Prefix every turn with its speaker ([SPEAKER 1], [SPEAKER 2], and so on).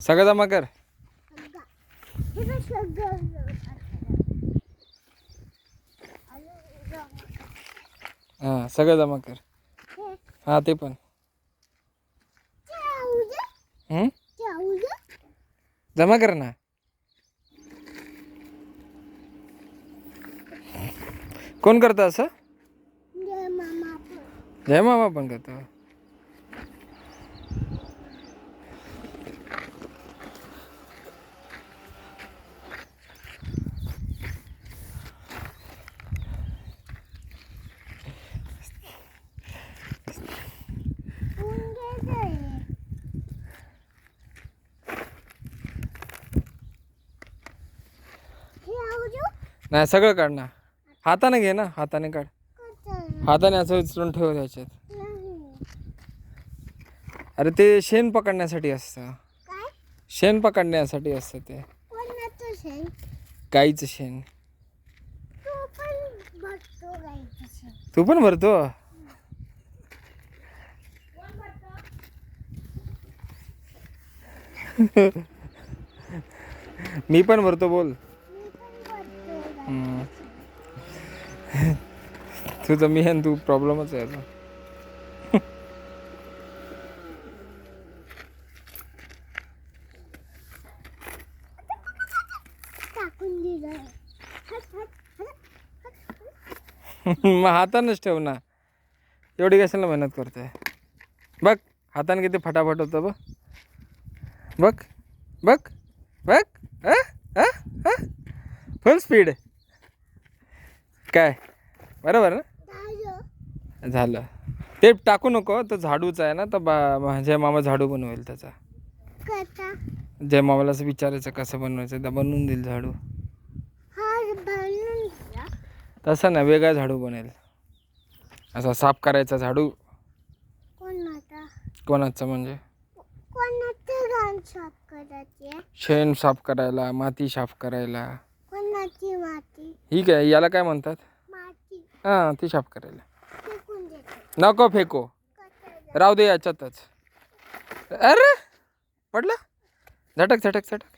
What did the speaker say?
[SPEAKER 1] सगळं जमा कर. हां सगळं जमा कर. हां ते पण जमा कर ना. कोण करतं असं? जय मामा पण करतो. नाही सगळं काढ ना. हाताने घे ना. हाताने काढ. हाताने असं उचलून ठेव त्याच्यात. अरे ते शेण पकडण्यासाठी असतं. शेण पकडण्यासाठी असतं ते. गाईचं शेण. तू पण भरतो. मी पण भरतो बोल. तुझं मी आणि तू प्रॉब्लेमच आहे आता. मग हातानच ठेव ना. एवढी कशाला मेहनत करते. बघ हाताने किती फटाफट होतं बघ. बघ बघ बघ. फुल स्पीड. काय बरोबर ना. झालं. ते टाकू नको. तो झाडूचा आहे ना. तर जय मामा झाडू बनवेल त्याचा. जय मामाला असं विचारायचं कसं बनवायचं. तर बनवून देईल झाडू. तसं ना वेगळा झाडू बनेल. असा साफ करायचा झाडू. कोणाचा म्हणजे शेण साफ करायला. माती साफ करायला. ठीक आहे याला काय म्हणतात. हां ती साफ करायला. नको फेको. राहू दे याच्यातच. अरे पडला. झटक झटक झटक.